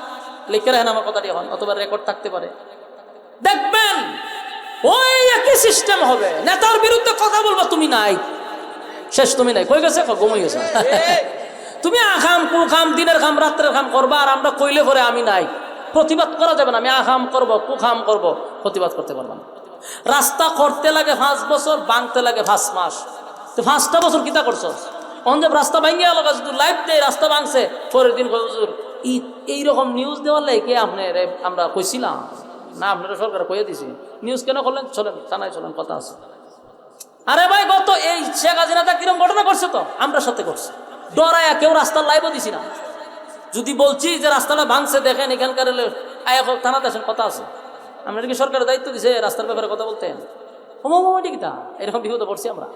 লিখে রাখেন আমার কথাটি এখন, অথবা রেকর্ড থাকতে পারে, দেখবেন ওই একই সিস্টেম হবে। নেতার বিরুদ্ধে কথা বলবো, তুমি নাই, শেষ, তুমি নাই, কই গেছে, ঘুমাই গেছে। তুমি আখাম কুখাম, দিনের খাম রাত্রের খাম করবা, আর আমরা কইলে করে আমি নাই, প্রতিবাদ করা যাবে না। আমি আখাম করবো কুখাম করবো, প্রতিবাদ করতে পারবো না। রাস্তা করতে লাগে 5 বছর, ভাঙতে লাগে 5 মাস। তো 5টা বছর কিতা করছো? অঞ্জব রাস্তা ভাঙিয়ে আলো, যদি লাইভ দেয় রাস্তা ভাঙছে, পরের দিন হুজুর এইরকম নিউজ দেওয়ার লাগে আপনার আমরা কইছিলাম না, আপনারা সরকার কইয়া দিছি, নিউজ কেন করলেন? চলেন থানায় চলেন, কথা আছে। আরে ভাই গত এই শেখ হাসিনাটা কিরকম ঘটনা করছে তো আমরা সাথে করছে, ডরায়া কেউ রাস্তার লাইভও দিছি না। যদি বলছি যে রাস্তাটা ভাঙছে দেখেন এখানকার থানাতে আসেন কথা আছে, আমরা কি সরকারের দায়িত্ব দিছে রাস্তার ব্যাপারে কথা বলতেন? ঠিক তা এরকম বিপদে পড়ছি আমরা।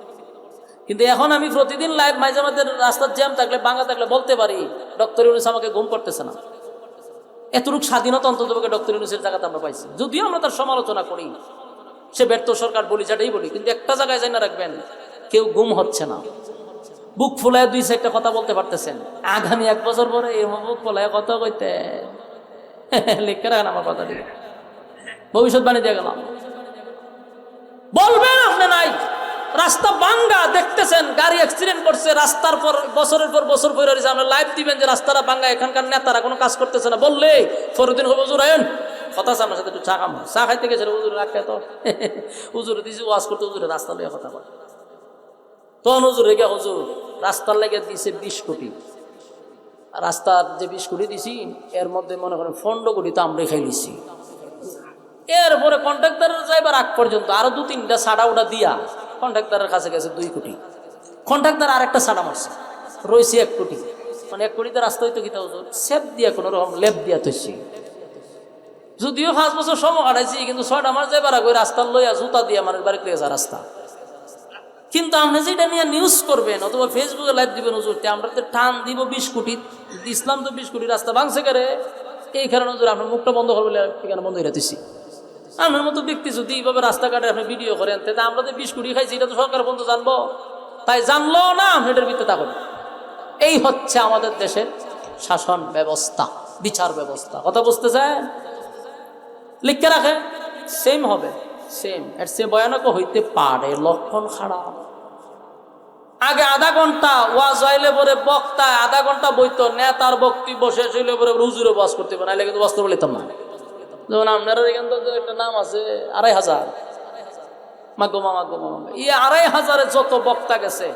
কিন্তু এখন আমি প্রতিদিন লাইভ মাঝে মাঝে রাস্তার জ্যাম থাকলে ভাঙা থাকলে বলতে পারি ডক্টর ইউনূস আমাকে ঘুম করতেছে না। এতটুকু স্বাধীনতা অন্তত ডক্টর ইউনূসের জায়গাতে আমরা পাইছি, যদিও আমরা তার সমালোচনা করি, সে ব্যর্থ সরকার বলি যেটাই বলি, কিন্তু একটা জায়গায় যাই না রাখবেন কেউ গুম হচ্ছে না, বুক ফুলায় দুই সাইডটা কথা বলতে পারতেছেন। আগামী 1 বছর পরে এই বুক ফুলায় কথা কইতে লিখে রাখেন আমার কথা দিয়ে, ভবিষ্যৎবাণী দিয়ে গেলাম। বলবেন আপনি নাই রাস্তা ভাঙ্গা দেখতেছেন, গাড়ি অ্যাক্সিডেন্ট করছে, রাস্তার পর বছরের পর বছর পরে আমরা লাইভ দিবেন যে রাস্তাটা ভাঙ্গা, এখানকার নেতারা কোনো কাজ করতেছে না, বললে ফরদিন হবে হুজুর আয়েন কথা আছে আমার সাথে একটু চা খাম, চা খাইতে গেছে হুজুর রাখে তো হুজুর দিয়েছি ওয়াজ করতে, হুজুরে রাস্তা লেগে কথা বলে তখন হুজুর রেগে হুজুর রাস্তার লেগে দিয়েছে 20 কোটি, রাস্তার যে 20 কোটি দিছি এর মধ্যে মনে করেন 15 কোটি তো আমরা খাই লিছি। এরপরে কন্ট্রাক্টরের যাইবার আগ পর্যন্ত আরো 2-3টা সাড়া ওটা দিয়া কন্ট্রাক্টরের কাছে গেছে 2 কোটি, কন্ট্রাক্টর আরেকটা সাড়া মারছে, রয়েছে 1 কোটি, মানে 1 কোটিতে রাস্তা হইতো কিতা হুজুর সেপ দিয়া কোনো রকম লেপ দিয়া তৈছি। যদিও 5 বছর সময় কাটাইছি, কিন্তু 6টা মাস যাইবার আগে রাস্তার লইয়া জুতা দিয়া মানুষ বাড়ি গেছে রাস্তা। কিন্তু আপনি যেটা নিয়ে নিউজ করবেন অথবা ফেসবুকে লাইভ দিবেন হুজুর আমরা তো টান দিব 20 কোটি, ইসলাম তো 20 কোটি রাস্তা ভাঙছে করে, এই কারণে হুজুর আপনার মুখটা বন্ধ করবে এখানে বন্ধ হয়ে দিচ্ছি। আপনার মতো ব্যক্তি যদি এইভাবে রাস্তাঘাটে আপনি ভিডিও করেন তাহলে আমরা তো 20 কোটি খাইছি, এটা তো সরকার বন্ধু জানবো, তাই জানলো না আপনি এটার ভিত্তিতে থাকুন। এই হচ্ছে আমাদের দেশের শাসন ব্যবস্থা, বিচার ব্যবস্থা। কথা বুঝতে চান? লিখে রাখে সেম হবে, সেম এর সে ভয়ানক হইতে পারে, লক্ষণ খারাপ। আগে আধা ঘন্টা ওয়াজ হইলে পরে বক্তা আধা ঘন্টা বইতো, নেতার বক্তব্য শেষ হইলে পরে হুজুরে ওয়াজ করতে পারে, নাইলে কিন্তু ওয়াজ করতে বলতাম না। যেমন আপনার এখান তো একটা নাম আছে 2500 মাগমা মাগমা, এই 2500 যত বক্তা গেছে,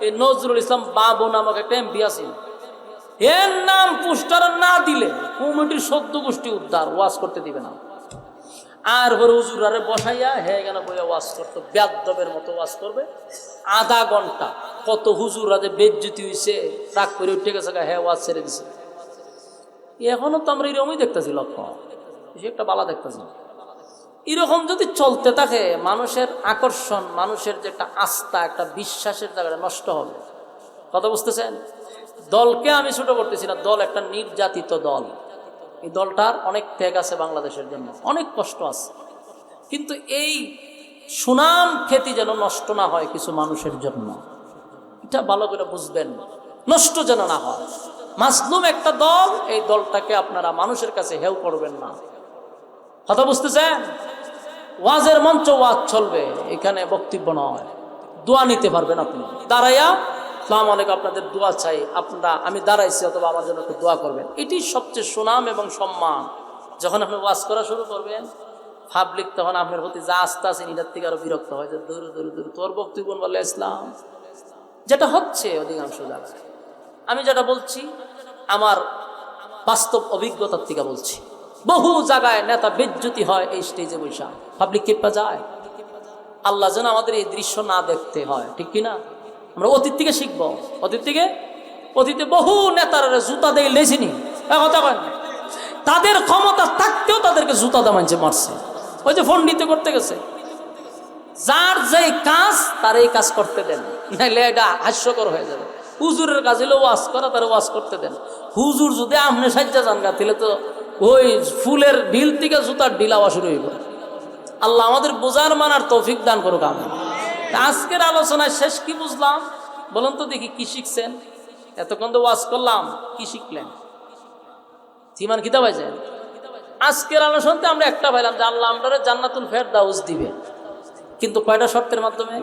এই নজরুল ইসলাম বাবু নামক একটা এমপি আছে, এর নাম পোস্টার না দিলে কমিটির 14 গোষ্ঠী উদ্ধার, ওয়াজ করতে দিবে না। আর পরে হুজুরারে বসাইয়া হ্যাঁ কেন বইয়া ওয়াজ করতো, বেয়াদবের মতো ওয়াজ করবে আধা ঘন্টা। কত হুজুরা যে বেজ্জতি হয়েছে, রাগ করে উঠে গেছে, হ্যাঁ ওয়াজ ছেড়ে দিছে। এখনো তো আমরা এরকমই দেখতেছি, লক্ষ্য একটা বালা দেখতেছি। এরকম যদি চলতে থাকে মানুষের আকর্ষণ, মানুষের যে একটা আস্থা, একটা বিশ্বাসের জায়গাটা নষ্ট হবে। কথা বুঝতেছেন? দলকে আমি ছোট করতেছি না, দল একটা নির্যাতিত দল, এই দলটার অনেক ত্যাগ আছে বাংলাদেশের জন্য, অনেক কষ্ট আছে, কিন্তু এই সুনাম খ্যাতি যেন নষ্ট না হয় কিছু মানুষের জন্য, এটা ভালো করে বুঝবেন, নষ্ট যেন না হয়। মাজলুম একটা দল, এই দলটাকে আপনারা মানুষের কাছে হেউ করবেন না। কথা বুঝতেছেন? ওয়াজের মঞ্চ ওয়াজ চলবে, এখানে বক্তব্য নয়। দোয়া নিতে পারবেন আপনি দাঁড়াইয়া, আসসালামু আলাইকুম আপনাদের দোয়া চাই, আপনারা আমি দাঁড়াইছি অথবা আমার জন্য একটু দোয়া করবেন, এটি সবচেয়ে সুনাম এবং সম্মান। যখন আপনি ওয়াজ করা শুরু করবেন পাবলিক, তখন আপনার প্রতি যা আস্থা আছে এটার থেকে আরো বিরক্ত হয়, যে দূর দূর দূর তোর বক্তব্য বলে ইসলাম, যেটা হচ্ছে অধিকাংশ জায়গায়। আমি যেটা বলছি আমার বাস্তব অভিজ্ঞতার থেকে বলছি, বহু জায়গায় নেতা বেজ্জতি হয় এই স্টেজে বৈশা, পাবলিক কেপা যায়। আল্লাহ যেন আমাদের এই দৃশ্য না দেখতে হয়, ঠিক কিনা? আমরা অতীত থেকে শিখবো, অতীতে বহু নেতারা জুতা দিয়ে লেছিনি, কথা কয় না, তাদের ক্ষমতা থাকতেও তাদেরকে জুতা দা মানছে মারছে। ওই যে ফোন নিতে করতে গেছে, যার যেই কাজ তার এই কাজ করতে দেন, নাইলে এটা হাস্যকর হয়ে যাবে। হুজুরের কাজ হলো ওয়াজ করা, তারা ওয়াজ করতে দেন। হুজুর যদি আমনে সাজ্জা যান গা, তাহলে তো ওই ফুলের ঢিল থেকে জুতার ঢিল আওয়া শুরু হইব। আল্লাহ আমাদের বোঝার মানার তৌফিক দান করুক। আমি আজকের আলোচনায় শেষ কি বুঝলাম বলুন তো দেখি, কি শিখছেন? এতক্ষণ তো ওয়াজ করলাম, কি শিখলেন? ইমান কিতাব পাইছেন? আজকের আলোচনাতে আমরা একটা পাইলাম যে আল্লাহ আমরা জান্নাতুল ফেরদাউস দিবে, কিন্তু কয়টা শর্তের মাধ্যমে?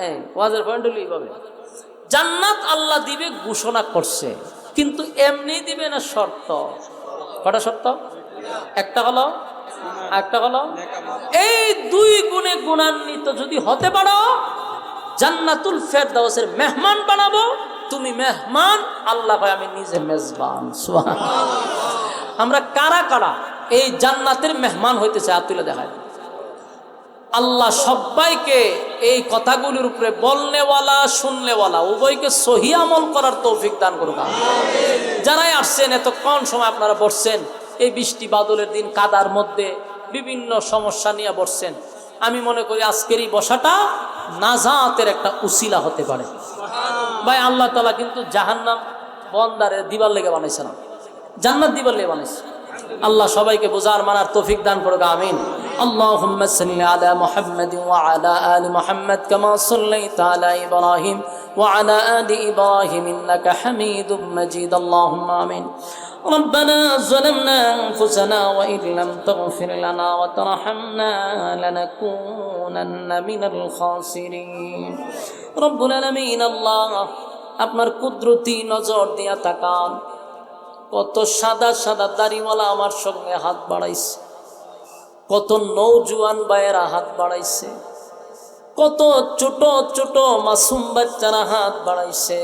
হ্যাঁ, ওয়াজের পয়েন্ট হলো এইভাবে, জান্নাত আল্লাহ দিবে ঘোষণা করছে, কিন্তু এমনি দিবে না, শর্ত। কয়টা শর্ত? একটা হলো এই 2 গুণে গুণান্বিত যদি হতে পারো, জান্নাতুল ফেরদাউসের মেহমান বানাবো। তুমি মেহমান, আল্লাহ ভাই আমি নিজে মেজবান। সুবহানাল্লাহ। আমরা কারা কারা এই জান্নাতের মেহমান হইতে চাই? তুলে দেখায় আল্লাহ সবাইকে এই কথাগুলির উপরে বলনেওয়ালা শুননেওয়ালা উভয়কে সহি আমল করার তৌফিক দান করুক। যারাই আসছেন এতক্ষণ সময় আপনারা বসছেন, এই বৃষ্টি বাদলের দিন কাদার মধ্যে বিভিন্ন সমস্যা নিয়ে বসছেন, আমি মনে করি আজকের এই বসাটা নাজাতের একটা উসিলা হতে পারে। ভাই আল্লাহ তাআলা কিন্তু জাহান্নাম বন্দারে দিবার লেগে বানাইছে না, জান্নাত দিবার লেগে বানাইছে। আল্লাহ সবাইকে বুঝার মানার তৌফিক দান করুক, আমিন। আল্লাহুম্মা সাল্লি আলা মুহাম্মাদ ওয়া আলা আলি মুহাম্মাদ কামা সাল্লাইতা আলা ইব্রাহিম ওয়া আলা আলি ইব্রাহিম ইন্নাকা হামিদুম মাজিদ। আল্লাহুম্মা আমিন। ربنا ظلمنا أنفسنا وإن لم تغفر لنا وترحمنا لنكونن من الخاسرين رب العالمين। আল্লাহ আপনার কুদরতি নজর দিয়া তাকান, কত সাদা সাদা দাড়িওয়ালা আমার সঙ্গে হাত বাড়াইছে, কত নৌজওয়ান ভাইয়েরা হাত বাড়াইছে, কত ছোট ছোট মাসুম বাচ্চারা হাত বাড়াইছে।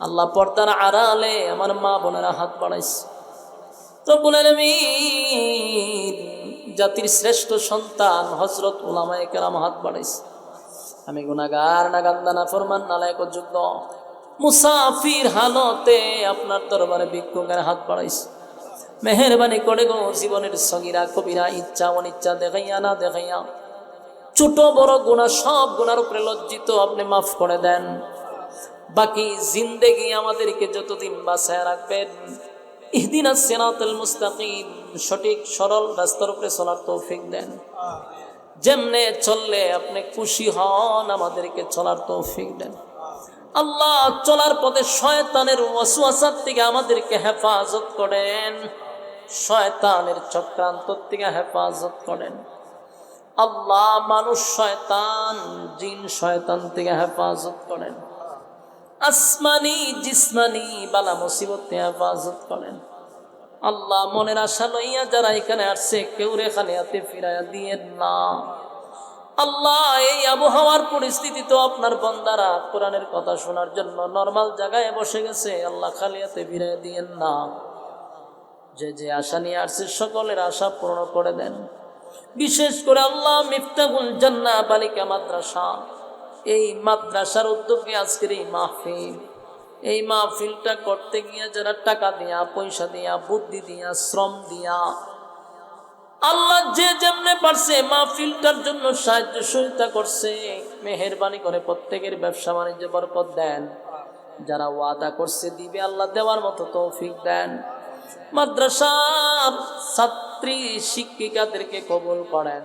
আল্লাহ পর্দার আড়ালে আমার মা বোনেরা হাত বাড়াইছে। রব্বুল আলামিন জাতির শ্রেষ্ঠ সন্তান হযরত উলামায়ে কেরাম হাত বাড়াইছে। আমি গুনাহগার নাগান্দা নাফরমান নালায়েক অযোগ্য মুসাফির হালতে আপনার দরবারে ভিক্ষুকের হাত বাড়াইছে। মেহেরবানি করে গো জীবনের সগীরা কবিরা ইচ্ছা অনিচ্ছা দেখাইয়া না দেখাইয়া ছোট বড় গুনাহ সব গুনার উপরে লজ্জিত আপনি মাফ করে দেন। বাকি জিন্দেগি আমাদেরকে যতদিন বাঁচায় রাখবেন, ইহদিনাস সিরাতাল মুস্তাকিম সঠিক সরল রাস্তার উপরে চলার তৌফিক দেন। যেমনে চললে আপনি খুশি হন আমাদেরকে চলার তৌফিক দেন। আল্লাহ চলার পথে শয়তানের ওয়াসওয়াসার থেকে আমাদেরকে হেফাজত করেন, শয়তানের চক্রান্ত থেকে হেফাজত করেন। আল্লাহ মানুষ শয়তান জিন শয়তান থেকে হেফাজত করেন, আসমানি জিসমানি বালা মুসিবত থেকে হেফাজত করেন। আল্লাহ মনের আশা লইয়া যারা এখানে আসছে কেউ রে খালিয়াতে ফিরাইয়া দিয়েন না। আল্লাহ এই আবহাওয়ার পরিস্থিতি তো আপনার বান্দারা কোরআনের কথা শোনার জন্য নরমাল জায়গায় বসে গেছে, আল্লাহ খালিয়াতে ফিরাইয়া দিয়েন না। যে যে আশা নিয়ে আসছে সকলের আশা পূর্ণ করে দেন। বিশেষ করে আল্লাহ মিফতাহুল জান্নাহ বালিকা মাদ্রাসা, এই মাদ্রাসার উদ্যোগে আজকের এই মাহফিলটা করতে গিয়ে যারা টাকা দিয়া পয়সা দিয়া বুদ্ধি দিয়া শ্রম দিয়া আল্লাহ যে যেমনে পারছে মাহফিলটার জন্য সাহায্য সহযোগিতা করছে, মেহেরবানি করে প্রত্যেকের ব্যবসা বাণিজ্যে বরকত দেন। যারা ওয়াদা করছে দিবে আল্লাহ দেওয়ার মতো তৌফিক দেন। মাদ্রাসার ছাত্রী শিক্ষিকাদেরকে কবুল করেন।